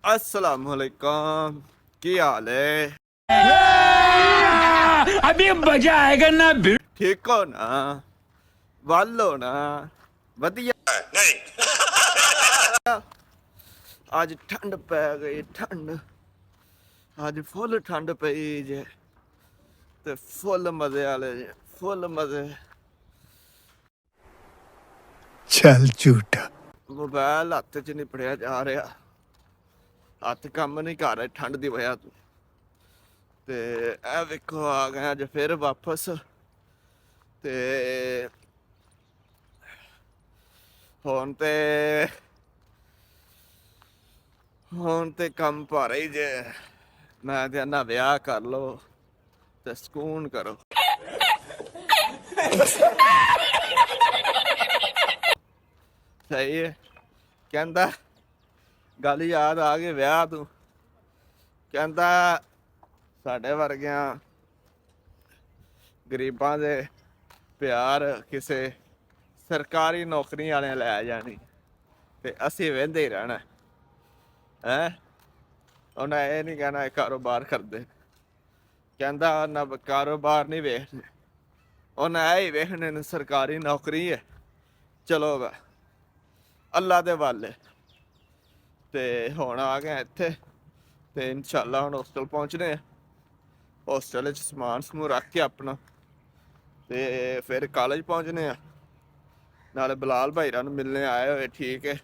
अस्सलामुअलैकुम, की हाल है? अभी मजा आएगा ना। ठीक हो ना? वल हो ना? वधिया नहीं। आज ठंड पै गई, ठंड आज फुल ठंड पई जे ते फुल मजे वाले जे फुल मजे। चल झूठा। मोबाइल हत्थ च नहीं फड़िया जा रहा, हत्थ कम नहीं कर रहे ठंड की वजह तो। ते ए वेखो आ गए अज फिर वापस ते हुण ते कम भारे ही जे। मैं कहना ब्याह कर लो ते सकून करो। सही है कहता गल याद आ गई ब्याह तू कहता साडे वर्गियां गरीबां दे प्यार किसे सरकारी नौकरी वाले लै जानी ते असीं वेंदे ही रहना है। उन्हें ये नहीं कहना कारोबार करते, कहता ना कारोबार नहीं वेखने, उन्हें यही वेखने ने सरकारी नौकरी है चलो वा अल्लाह दे वाले। ते हुण आ गए इत्थे ते इंशाल्लाह हुण होस्टल पहुंचने। होस्टल च समान समून रख के अपना ते फिर कॉलेज पहुंचने आ। नाले बिलाल भाईरा नूं मिलने आए हुए ठीक है,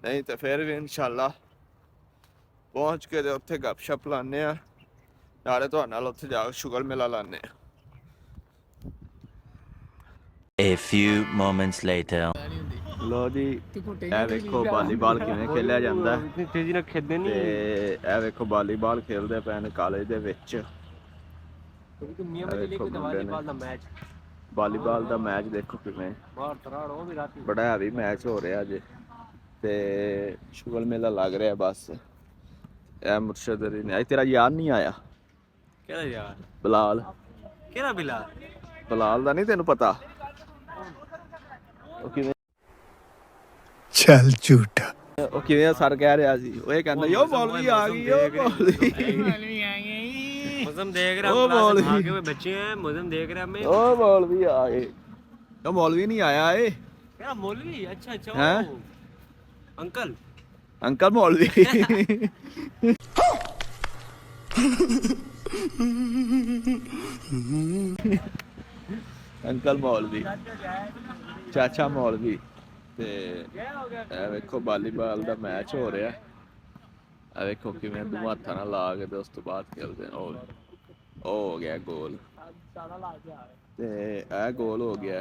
नहीं तो फिर भी इंशाल्लाह पहुंच के ते उत्थे गपशप लाने आ, नाले तुहाडे नाल उत्थे जा के शुगर मेला लाने आ। A few moments later. लो जी ए वेखो वॉलीबॉल किवें खेलिया जांदा है ते ए वेखो वॉलीबॉल खेलदे पे ने कॉलेज दे विच। वॉलीबॉल दा मैच देखो किवें बड़ा हैवी मैच हो रहा अज ते शुगर मेला लग रहा बस। ए मुर्शद ने अज तेरा यार नहीं आया केड़ा यार बिलाल? केड़ा बिलाल? बिलाल दा नहीं तेनू पता? चल झूठा। ਉਹ ਕਿਵੇਂ ਸਰ ਕਹਿ ਰਿਹਾ ਸੀ ਉਹ ਇਹ ਕਹਿੰਦਾ ਯੋ ਮੌਲਵੀ ਆ ਗਈ ਯੋ ਮੌਲਵੀ मौसम देख रहा ओ हूं, मौलवी। भागे हुए बच्चे हैं, मौसम देख रहा मैं। ਉਹ ਮੌਲਵੀ ਆ ਗਏ। ਉਹ ਮੌਲਵੀ ਨਹੀਂ ਆਇਆ ਏ क्या मौलवी? अच्छा अच्छा हैं? ओ, अंकल अंकल मौलवी। अंकल मौलवी चाचा मौलवी। ते ਇਹ ਵੇਖੋ ਵਾਲੀਬਾਲ ਦਾ ਮੈਚ ਹੋ ਰਿਹਾ। ਇਹ ਵੇਖੋ ਕਿਵੇਂ ਦੋਵਾਂ ਹੱਥਾਂ ਨਾਲ ਲਾ ਕੇ ਤੇ ਉਸ ਤੋਂ ਬਾਅਦ ਖੇਲਦੇ ਨੇ। ਉਹ ਹੋ ਗਿਆ ਗੋਲ ਤੇ ਇਹ ਗੋਲ ਹੋ ਗਿਆ।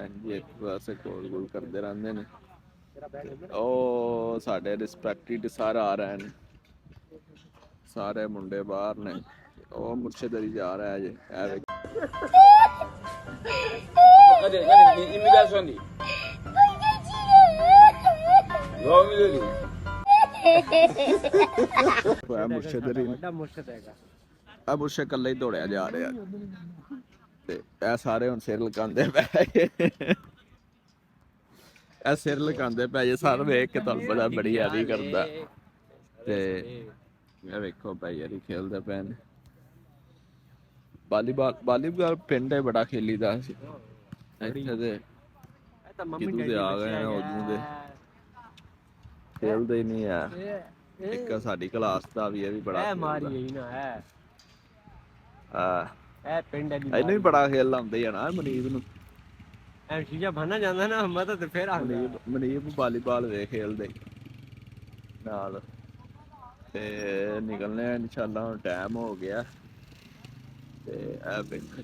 ਇੰਝ ਇੱਕ ਪਾਸੇ ਗੋਲ ਗੋਲ ਕਰਦੇ ਰਹਿੰਦੇ ਨੇ। ਉਹ ਸਾਡੇ ਰਿਸਪੈਕਟਡ ਸਰ ਆ ਰਹੇ ਨੇ, ਸਾਰੇ ਮੁੰਡੇ ਬਾਹਰ ਨੇ। ਉਹ ਮੁਰਸ਼ਦ ਅਲੀ ਜਾ ਰਿਹਾ ਹੈ ਜੀ। ਇਹ ਵੇਖੋ ਮੁਰਸ਼ਦ ਅਲੀ बड़ा मुर्शद हैगा। ਆ ਮੁਰਸ਼ਦ ਇਕੱਲਾ ਹੀ ਦੌੜਿਆ ਜਾ ਰਿਹਾ ਤੇ ਇਹ ਸਾਰੇ ਹੁਣ ਸਿਰ ਲਗਾਉਂਦੇ ਪਏ। ਇਹ ਸਿਰ ਲਗਾਉਂਦੇ ਪਏ ਜੇ ਸਰ ਵੇਖ ਕੇ ਤੁਹਾਨੂੰ ਪਤਾ ਬੜੀ ਹੈਵੀ ਕਰਦਾ। ਤੇ ਇਹ ਵੇਖੋ ਭਾਈ ਯਾਰੀ ਖੇਲਦੇ ਪਏ ਨੇ ਵਾਲੀਬਾਲ ਪਿੰਡ ਹੈ ਬੜਾ ਖੇਲੀਦਾ ਸੀ ਇੱਥੇ ਦੇ ਕਿਦੋਂ ਦੇ ਆ ਗਏ ਨੇ ਉਦੋਂ ਦੇ ਖੇਲਦੇ ਹੀ ਨਹੀਂ ਆ। ਇੱਕ ਸਾਡੀ ਕਲਾਸ ਦਾ ਵੀ ਇਹ ਵੀ ਬੜਾ मारी यही ना है ए पिंड है ਇਹਨੂੰ ਵੀ ਬੜਾ ਖੇਲ ਲਾਉਂਦੇ ਆ ਨਾ ਮਨੀਬ ਨੂੰ। ए शीशा भरना जांदा ना मैं तो फिर आ गया। ਮਨੀਬ ਵਾਲੀਬਾਲ ਵੇ ਖੇਲਦੇ ਨਾਲ ਤੇ ਨਿਕਲਨੇ ਇਨਸ਼ਾਅੱਲਾ। ਹੁਣ ਟਾਈਮ ਹੋ ਗਿਆ ਤੇ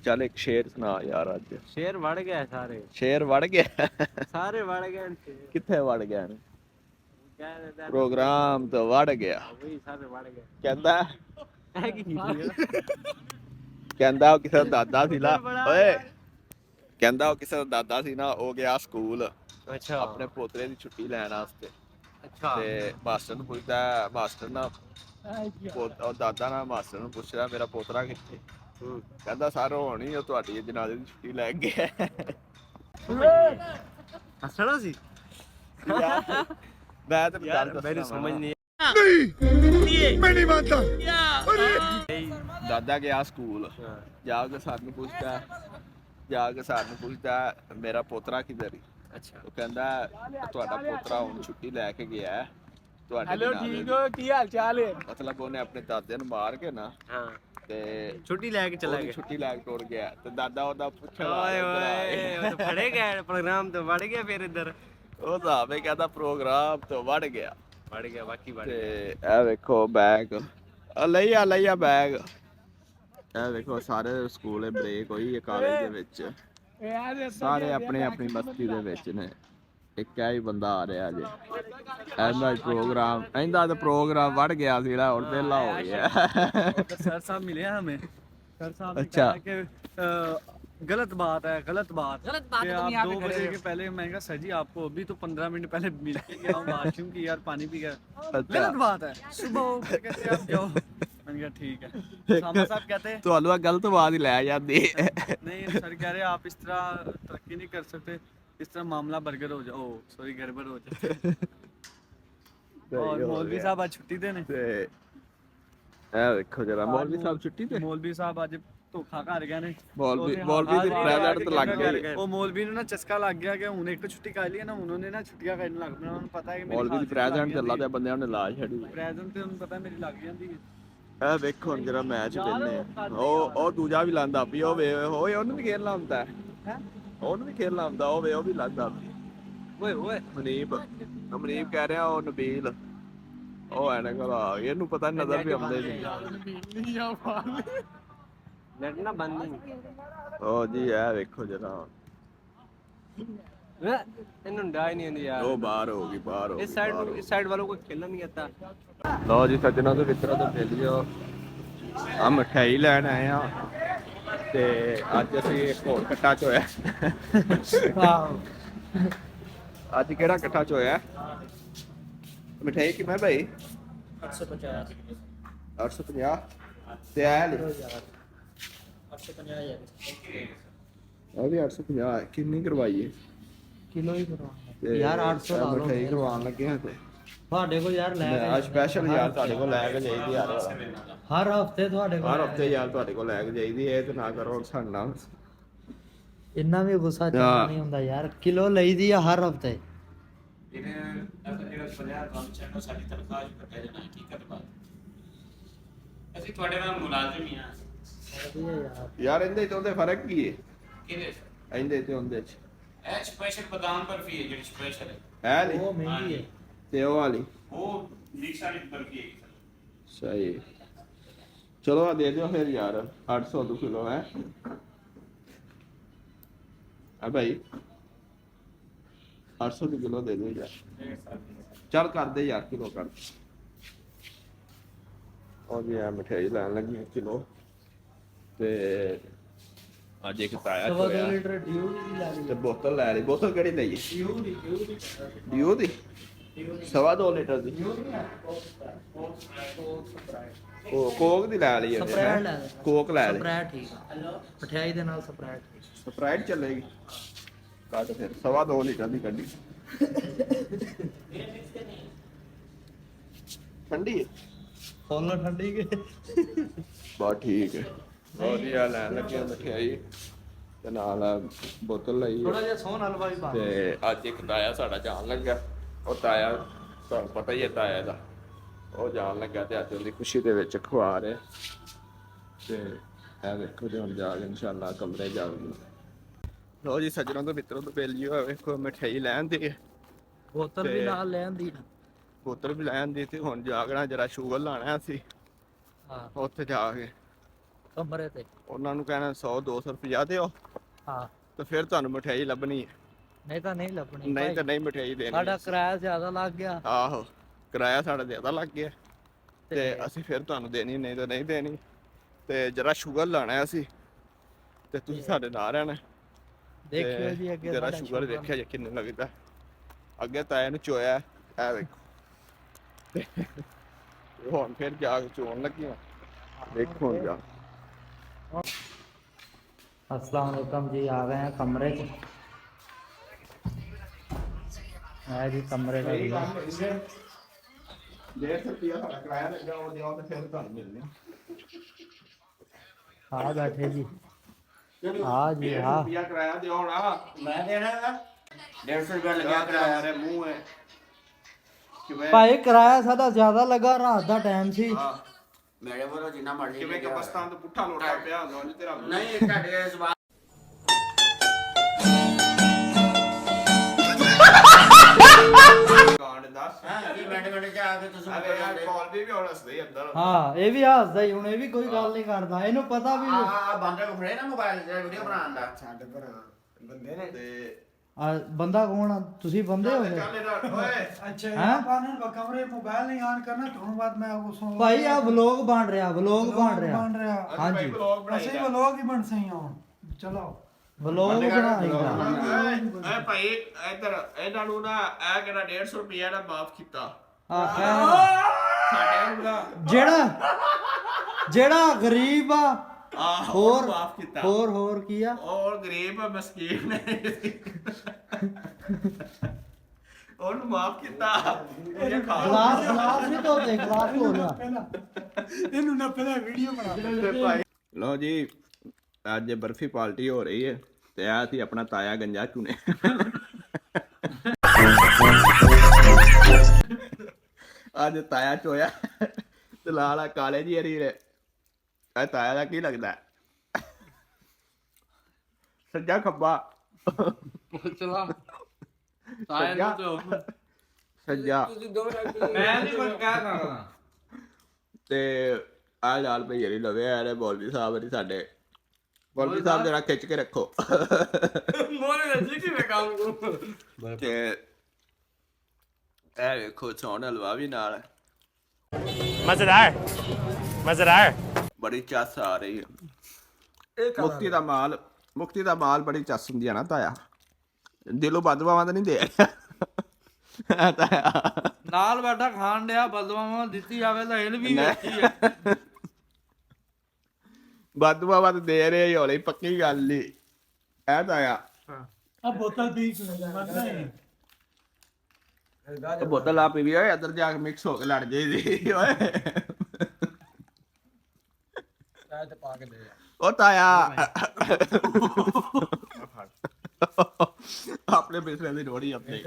ਚੱਲ ਇੱਕ ਸ਼ੇਰ ਸੁਣਾ ਯਾਰ ਅੱਜ। शेर वड़ गया है सारे, ਸ਼ੇਰ ਵੜ ਗਿਆ? सारे वड़ गए हैं शेर। ਕਿੱਥੇ ਵੜ ਗਿਆ ਨੇ? क्या है ਪ੍ਰੋਗਰਾਮ ਤੋਂ ਵੜ ਗਿਆ वही सारे वड़ गए ਕਹਿੰਦਾ। है कि ਕਹਿੰਦਾ ਉਹ ਕਿਸੇ ਦਾ ਦਾਦਾ ਸੀ ਨਾ ਓਏ, ਕਹਿੰਦਾ ਉਹ ਕਿਸੇ ਦਾ ਦਾਦਾ ਸੀ ਨਾ, ਉਹ ਗਿਆ ਸਕੂਲ अच्छा ਆਪਣੇ ਪੋਤਰੇ ਦੀ ਛੁੱਟੀ ਲੈਣ ਵਾਸਤੇ। अच्छा ਤੇ ਮਾਸਟਰ ਨੂੰ ਪੁੱਛਦਾ, ਮਾਸਟਰ ਨਾ ਉਹ ਦਾਦਾ ਨਾ ਮਾਸਟਰ ਨੂੰ ਪੁੱਛ ਰਿਹਾ ਮੇਰਾ ਪੋਤਰਾ ਕਿੱਥੇ? ਕਹਿੰਦਾ ਸਰ ਉਹ ਹੋਣੀ ਉਹ ਤੁਹਾਡੀ ਜਨਾਜ਼ੇ ਦੀ ਛੁੱਟੀ ਲੈ ਗਿਆ। हंसना सी ਮੈਂ ਤਾਂ ਗੱਲ यार मेरी ਦੱਸਣਾ समझ नहीं दादा गया स्कूल जाके सर ਨੂੰ ਪੁੱਛਦਾ ਜਾके ਸਰ ਨੂੰ ਪੁੱਛਦਾ ਮੇਰਾ ਪੋਤਰਾ ਕਿੱਧਰ ਹੈ अच्छा ਉਹ ਕਹਿੰਦਾ ਤੁਹਾਡਾ ਪੋਤਰਾ ਹੁਣ ਛੁੱਟੀ ਲੈ ਕੇ ਗਿਆ ਹੈ ਤੁਹਾਡੇ हेलो ਨਾਲ ठीक हो की हाल चाल है ਮਤਲਬ ਉਹਨੇ ਆਪਣੇ ਦਾਦੇ ਨੂੰ ਮਾਰ ਕੇ ਨਾ हाँ ਤੇ छुट्टी लेके चला ਉਹਦੀ गया ਛੁੱਟੀ ਲੈ ਕੇ ਟੁਰ ਗਿਆ ਤੇ ਦਾਦਾ ਉਹਦਾ ਪੁੱਛਣ ओए ओए वो तो फड़े गया प्रोग्राम तो बढ़ गया फिर इधर ਉਹ ਸਾਹਮਣੇ ਕਹਿੰਦਾ ਪ੍ਰੋਗਰਾਮ ਤੋਂ ਵੱਧ ਗਿਆ बढ़ गया बाकी बढ़ ਤੇ गया ਇਹ ਵੇਖੋ ਬੈਗ ਲਈ ਆ ਬੈਗ ਇਹ ਵੇਖੋ ਸਾਰੇ ਸਕੂਲੇ ਬ੍ਰੇਕ ਹੋਈ ਹੈ ਕਾਲਜ ਦੇ ਵਿੱਚ ਸਾਰੇ ਆਪਣੇ ਆਪਣੀ ਮਸਤੀ ਦੇ ਵਿੱਚ ਨੇ ਇੱਕ ਹੀ ਬੰਦਾ ਆ ਰਿਹਾ ਜੇ ਇਹਦਾ ਤਾਂ ਪ੍ਰੋਗਰਾਮ ਵੱਧ ਗਿਆ ਸੀ ਨਾ ਹੁਣ ਵਿਹਲਾ ਹੋ ਗਿਆ सर साहब मिले हैं हमें सर साहब ने अच्छा। कहा कि गलत बात है गलत बात तो कि तुम आप यहाँ 2 पे खड़े बजे हो। के पहले मैंने कहा सर जी आपको अभी तो 15 मिनट पहले मिल के गया हूँ वॉशरूम की यार पानी पी गया अच्छा। गलत बात है सुबह उठ के कहते आप जाओ मैंने कहा ठीक है सामा साहब कहते ਤੁਹਾਨੂੰ ਆ ਗਲਤ ਆਵਾਜ਼ ਲੈ ਜਾਂਦੀ नहीं सर कह रहे आप इस तरह तरक्की नहीं कर सकते इस तरह मामला बर्गर हो जाओ सॉरी गड़बड़ हो जाए और मौलवी साहब आज छुट्टी देने ਤੇ ਇਹ ਵੇਖੋ ਜਰਾ ਮੌਲਵੀ ਸਾਹਿਬ ਛੁੱਟੀ ਤੇ ਮੌਲਵੀ ਸਾਹਿਬ ਅੱਜ ਧੋਖਾ ਕਰ ਗਏ ਨੇ ਮੌਲਵੀ ਦੀ ਪ੍ਰੈਜ਼ੈਂਟ ਲੱਗ ਗਈ ਉਹ ਮੌਲਵੀ ਨੂੰ ਨਾ ਚਸਕਾ ਲੱਗ ਗਿਆ ਕਿ ਹੁਣ ਇੱਕ ਛੁੱਟੀ ਕਰ ਲਈ ਨਾ ਉਹਨਾਂ ਨੇ ਨਾ ਛੁੱਟੀਆਂ ਕਰਨ ਲੱਗ ਪਏ ਉਹਨਾਂ ਨੂੰ ਪਤਾ ਹੈ ਕਿ ਮੌਲਵੀ ਦੀ ਪ੍ਰੈਜ਼ੈਂਟ ਚੱਲਾ ਤੇ ਬੰਦਿਆਂ ਨੇ ਲਾਜ ਛੱਡੀ ਪ੍ਰੈਜ਼ੈਂਟ ਤੇ ਉਹਨੂੰ ਪਤਾ ਮੇਰੀ ਲੱਗ ਜਾਂਦੀ ਹੈ ਇਹ ਵੇਖੋ ਹੁਣ ਜਰਾ ਮੈਚ ਵੇਲੇ ਉਹ ਦੂਜਾ ਵੀ ਲਾਂਦਾ ਵੀ ਉਹ ਵੇ ਹੋਏ ਉਹਨੂੰ ਵੀ ਖੇਲਣਾ ਹੁੰਦਾ ਹੈ ਉਹਨੂੰ ਵੀ ਖੇਲਣਾ ਹੁੰਦਾ ਉਹ ਵੀ ਲਾਂਦਾ ਓਏ ਓਏ ਮਨੀਬ ਕਹਿ ਰਿਹਾ ਉਹ ਨਬੀਲ ਉਹ ਐਨਕ ਲਾ ਇਹਨੂੰ ਪਤਾ ਨਜ਼ਰ ਵੀ ਆਉਂਦੇ ਨਹੀਂ नेट ना बंद नहीं ਉਹ ਜੀ ਇਹ ਵੇਖੋ ਜਰਾ इन्होंने डाई नहीं आती यार ਉਹ ਬਾਹਰ ਹੋ ਗਈ ਬਾਹਰ ਹੋ ਗਈ इस साइड वालों को खेलना नहीं आता ਲਓ ਜੀ ਸੱਜਣਾ ਤੇ ਮਿੱਤਰਾਂ ਤੋਂ ਮਿਲਿਓ ਆ ਮਠਿਆਈ ਲੈਣ ਆਏ ਆ ਤੇ ਅੱਜ ਅਸੀਂ ਇੱਕ ਹੋਰ ਇਕੱਠਾ ਚ ਹੋਇਆ ਅੱਜ ਕਿਹੜਾ ਇਕੱਠਾ ਚ ਹੋਇਆ ਮਠਿਆਈ ਕਿਵੇਂ ਭਾਈ 850 850 ਤੇ ਆਇਆ ਲਈ 850 यार ਉਹ ਵੀ 850 ਹੈ ਕਿੰਨੀ ਕਰਵਾਈਏ किलो ही करवाना ਤੇ यार 800 ला लो ਮਠਿਆਈ ਕਰਵਾਉਣ ਲੱਗੇ ਆ ਤੇ ਤੁਹਾਡੇ ਕੋਲ ਯਾਰ ਲੈ ਮੈਂ ਸਪੈਸ਼ਲ ਯਾਰ ਤੁਹਾਡੇ ਕੋਲ ਲੈ ਕੇ ਜਾਈਦੀ ਯਾਰ ਹਰ ਹਫਤੇ ਤੁਹਾਡੇ ਕੋਲ ਹਰ ਹਫਤੇ ਯਾਰ ਤੁਹਾਡੇ ਕੋਲ ਲੈ ਕੇ ਜਾਈਦੀ ਇਹ ਤੇ ਨਾ ਕਰੋ ਸਾਡੇ ਨਾਲ ਇੰਨਾ ਵੀ ਗੁੱਸਾ ਚੜ੍ਹਨਾ ਨਹੀਂ ਹੁੰਦਾ ਯਾਰ ਕਿਲੋ ਲਈਦੀ ਆ ਹਰ ਹਫਤੇ ਅਸੀਂ ਤੁਹਾਡੇ ਨਾਲ ਮੁਲਾਜ਼ਮ ਹੀ ਆ ਵਧੀਆ ਯਾਰ ਯਾਰ ਇਹਦੇ ਤੇ ਉਹਦੇ ਫਰਕ ਕੀ ਹੈ ਕਿਹਦੇ ਚ? ਇਹਦੇ ਤੇ ਉਹਦੇ ਚ ਇਹ ਸਪੈਸ਼ਲ ਬਦਾਮ ਬਰਫੀ ਹੈ ਜਿਹੜੀ ਸਪੈਸ਼ਲ ਹੈ ਹੈ ਨੀ ਉਹ ਮਹਿੰਗੀ ਹੈ ਤੇ ਉਹ ਵਾਲੀ ਉਹ ਮਿਕਸ ਵਾਲੀ ਬਰਫੀ ਹੈ ਸਹੀ ਚਲੋ ਆ ਦੇ ਦਿਓ ਫਿਰ ਯਾਰ 800 ਦਾ ਕਿਲੋ ਹੈ ਆ ਭਾਈ 800 ਦੀ ਕਿਲੋ ਦੇ ਦਿਓ ਯਾਰ ਚੱਲ ਕਰ ਦੇ ਯਾਰ ਕਿਲੋ ਕਰ ਉਹ ਜੀ ਆ ਮਠਿਆਈ ਲੈਣ ਲੱਗੀ ਕਿਲੋ ਤੇ ਅੱਜ ਇੱਕ ਤਾਇਆ ਸਵਾ ਦੋ ਚੋਇਆ ਲੀਟਰ ਡਿਊ ਦੀ ਲਾ ਲਈ ਤੇ ਬੋਤਲ ਲੈ ਲਈ ਬੋਤਲ ਕਿਹੜੀ ਲਈ ਡਿਊ ਦੀ 2.5 ਲੀਟਰ ਦੀ ਉਹ ਕੋਕ ਦੀ ਲੈ ਲਈ ਸਪਰੈਟ ਲੈ ਲੈ ਕੋਕ ਲੈ ਲਈ ਸਪਰੈਟ ਠੀਕ ਆ ਮਠਿਆਈ ਦੇ ਨਾਲ ਸਪਰੈਟ ਸਪਰਾਈਟ ਚੱਲੇਗੀ ਕੱਢ ਫਿਰ 2.5 ਲੀਟਰ ਦੀ ਕੱਢੀ ਠੰਡੀ ਹੈ ਫੁੱਲ ਠੰਡੀ ਕੇ ਬਹੁਤ ਠੀਕ ਹੈ ਵਧੀਆ ਲੈਣ ਲੱਗਿਆ ਮਠਿਆਈ ਤੇ ਨਾਲ ਬੋਤਲ ਲਈ ਥੋੜਾ ਜਿਹਾ ਸੋਹਣ ਹਲਵਾਈ ਪਾ ਤੇ ਅੱਜ ਇੱਕ ਤਾਇਆ ਸਾਡਾ ਜਾਣ ਲੱਗਾ ਉਹ ਤਾਇਆ ਤੁਹਾਨੂੰ ਪਤਾ ਹੀ ਹੈ ਤਾਇਆ ਦਾ ਉਹ ਜਾਣ ਲੱਗਾ ਤੇ ਅੱਜ ਉਹਦੀ ਖੁਸ਼ੀ ਦੇ ਵਿੱਚ ਖਵਾ ਰਹੇ ਤੇ ਇਹ ਵੇਖੋ ਤੇ ਹੁਣ ਜਾ ਕੇ ਇਨਸ਼ਾਅੱਲਾ ਕਮਰੇ ਜਾਵਾਂਗੇ ਲੋ ਜੀ ਸੱਜਣੋਂ ਤੋਂ ਮਿੱਤਰੋਂ ਤੋਂ ਬੇਲੀ ਹੋਇਆ ਵੇਖੋ ਮਠਿਆਈ ਲੈਣ ਦੀ ਬੋਤਲ ਵੀ ਨਾਲ ਲੈ ਆਂਦੀ ਬੋਤਲ ਵੀ ਲੈਣ ਦੀ ਤੇ ਹੁਣ ਜਾਗਣਾ ਜਰਾ ਸ਼ੂਗਰ ਲਾਣਾ ਸੀ ਹਾਂ ਉੱਥੇ ਜਾ ਕੇ ਕਮਰੇ ਤੇ ਉਹਨਾਂ ਨੂੰ ਕਹਿਣਾ 100-200 ਰੁਪਇਆ ਦਿਓ ਹਾਂ ਤੇ ਫਿਰ ਤੁਹਾਨੂੰ ਮਠਿਆਈ ਲੱਭਣੀ ਹੈ ਨਹੀਂ ਤਾਂ ਨਹੀਂ ਲੱਭਣੀ ਨਹੀਂ ਤਾਂ ਨਹੀਂ ਮਠਿਆਈ ਦੇਣੀ ਸਾਡਾ ਕਿਰਾਇਆ ਜ਼ਿਆਦਾ ਲੱਗ ਗਿਆ ਆਹੋ ਕਿਰਾਇਆ ਸਾਡਾ ਜ਼ਿਆਦਾ ਲੱਗ ਗਿਆ ਤੇ ਅਸੀਂ ਫਿਰ ਤੁਹਾਨੂੰ ਦੇਣੀ ਨਹੀਂ ਤਾਂ ਨਹੀਂ ਦੇਣੀ ਤੇ ਜਰਾ ਸ਼ੂਗਰ ਲਾਣਾ ਅਸੀਂ ਤੇ ਤੁਸੀਂ ਸਾਡੇ ਨਾਲ ਰਹਿਣਾ ਦੇਖਿਓ ਜੀ ਅੱਗੇ ਜਰਾ ਸਾਡਾ ਸ਼ੂਗਰ ਵੇਖਿਆ ਜੇ ਕਿੰਨੇ ਲੱਗਦਾ ਅੱਗੇ ਤਾਇਆ ਨੂੰ ਚੋਇਆ ਐ ਵੇਖੋ ਤੇ ਹੁਣ ਫਿਰ ਜਾ ਕੇ ਚੋਣ ਲੱਗੀਆਂ ਦੇਖੋ ਹੁਣ ਜਾ अस्सलाम वालेकुम जी आ गए हैं कमरे च है जी कमरे का व्यू। 150 ਰੁਪਿਆ ਸਾਡਾ ਕਿਰਾਇਆ ਲੱਗਾ ਉਹ ਦਿਓ ਤੇ ਫਿਰ ਤੁਹਾਨੂੰ ਮਿਲਨੇ ਆ ਬੈਠੇ ਜੀ ਆ ਜੀ ਆ ਰੁਪਿਆ ਕਿਰਾਇਆ ਦਿਓ ਨਾ मैं देना है 150 रुपया लगा ਕਿਆ कराया ਮੇਰੇ ਮੂੰਹ ਹੈ ਕਿਵੇਂ ਭਾਈ ਕਿਰਾਇਆ ਸਾਡਾ ਜ਼ਿਆਦਾ ਲੱਗਾ ਰਾਤ ਦਾ ਟਾਈਮ ਸੀ ਹਾਂ मेरे बोलो जितना मर्जी ਕਿਵੇਂ ਕਬਸਤਾਨ ਤੋਂ ਪੁੱਠਾ ਲੋਟਾ ਪਿਆ ਹੁੰਦਾ ਉਹਨੇ ਤੇਰਾ नहीं ਤੁਹਾਡੇ ਇਸ ਵਾਰ ਕਾਂਡ ਦੱਸ ਹਾਂ ਇਹ ਮਿੰਟ ਚ ਆ ਕੇ ਤੁਸੀਂ ਅਰੇ ਯਾਰ ਕਾਲ ਵੀ ਹੁਣ ਹੱਸਦੇ ਅੰਦਰ ਹਾਂ ਇਹ ਵੀ ਹੱਸਦਾ ਹੀ ਹੁਣ ਇਹ ਵੀ ਕੋਈ ਗੱਲ ਨਹੀਂ ਕਰਦਾ ਇਹਨੂੰ ਪਤਾ ਵੀ ਆ ਬੰਦੇ ਕੋ ਫੜੇ ਨਾ ਮੋਬਾਈਲ ਤੇ ਵੀਡੀਓ ਬਣਾਉਣ ਦਾ ਛੱਡ ਪਰ ਬੰਦੇ ਨੇ ਤੇ ਆ ਬੰਦਾ ਕੌਣ ਆ ਤੁਸੀਂ ਬੰਦੇ ਹੋ ਗਏ ਚੱਲ ਇਹਦਾ ਓਏ अच्छा हैं? यहाँ पर कमरे मोबाइल नहीं ऑन करना थोड़ी बात मैं उसको ਭਾਈ ਆ ਵਲੋਗ ਬਣ ਰਿਹਾ ਵਲੋਗ ਬਣ ਰਿਹਾ बन रहा ਹਾਂਜੀ ਵਲੌਗ ऐसे ਬਣਾਈ लोग ही बन सही हो चलो ਵਲੋਗ ਬਣਾਏਗਾ ਓਏ ਭਾਈ ਇੱਧਰ ਇਹਨਾਂ ਨੂੰ ਨਾ ਇਹ ਕਿਹੜਾ 150 ਰੁਪਿਆ ਦਾ ਮਾਫ ਕੀਤਾ ਆ ਸਾਡੇ ਨੂੰ ਨਾ ਜਿਹੜਾ ਗਰੀਬ ਆ ਹੋਰ ਮਾਫ ਕੀਤਾ ਹੋਰ ਕੀ ਆ ਔਰ ਗਰੀਬ ਮਸਕੀਨ ਨੇ ਉਹਨੂੰ ਮਾਫ ਕੀਤਾ ਇਹ ਖਾ ਗਲਾਸ ਵੀ ਧੋਤੇ ਗਲਾਸ ਧੋ ਰਿਹਾ इन्होंने ना पहले वीडियो बना ਲੋ ਜੀ ਅੱਜ ਬਰਫੀ ਪਾਰਟੀ ਹੋ ਰਹੀ ਹੈ ਤੇ ਆ ਸੀ ਆਪਣਾ ਤਾਇਆ ਗੰਜਾ ਚੁਨੇ ਅੱਜ ਤਾਇਆ ਚੋਇਆ ਤੇ ਲਾਲਾ ਕਾਲੇ ਜੀ ਹਰੀ ਰੇ ਇਹ ਤਾਇਆ ਦਾ ਕੀ ਲੱਗਦਾ ਸੱਜਾ ਖੱਬਾ चला ਸੱਜਾ ਸੱਜਾ मैं नहीं बन क्या करना ਤੇ ਆ ਲਾਲ ਭਈ ਹਰੀ ਲਵੇ ਆ ਰੇ ਬੋਲਵੀ ਸਾਹਿਬ ਹਰੀ ਸਾਡੇ ਬੋਲਵੀ ਸਾਹਿਬ ਜਰਾ ਖਿੱਚ ਕੇ ਰੱਖੋ मोरे जी की मैं काम करूं ਤੇ ਇਹ ਵੇਖੋ ਸੌਣ ਹਲਵਾ ਵੀ ਨਾਲ मजेदार ਬੜੀ ਚੱਸ ਆ ਰਹੀ ਹੈ ਮੁਕਤੀ ਦਾ ਮਾਲ ਬੜੀ ਚੱਸ ਹੁੰਦੀ ਆ ਨਾ ਤਾਇਆ ਦਿਲੋਂ ਬਦਵਾਵਾਂ ਤਾਂ ਨਹੀਂ ਦੇ ਰਿਹਾ ਤਾਇਆ ਨਾਲ ਬੈਠਾ ਖਾਣ ਡਿਆ ਬਦਵਾਵਾਂ ਦਿੱਤੀ ਜਾਵੇ ਤਾਂ ਹਿਲ ਵੀ ਵੇਖੀ ਹੈ ਬਦਵਾਵਾਂ ਤਾਂ ਦੇ ਰਹੇ ਹੀ ਹੌਲੀ ਪੱਕੀ ਗੱਲ ਹੀ ਇਹ ਤਾਇਆ अब बोतल बीच लगा ਇਹ ਬੋਤਲ ਆ ਪੀਵੀ ਓਏ ਅੰਦਰ ਜਾ ਕੇ ਮਿਕਸ ਹੋ ਕੇ ਲੜ ਜਾਈਦੀ ਓਏ शायद पा के दे ਉਹ ਤਾਇਆ ਆਪਣੇ ਬਿਸਰੇ ਦੀ ਰੋੜੀ ਆਪਣੇ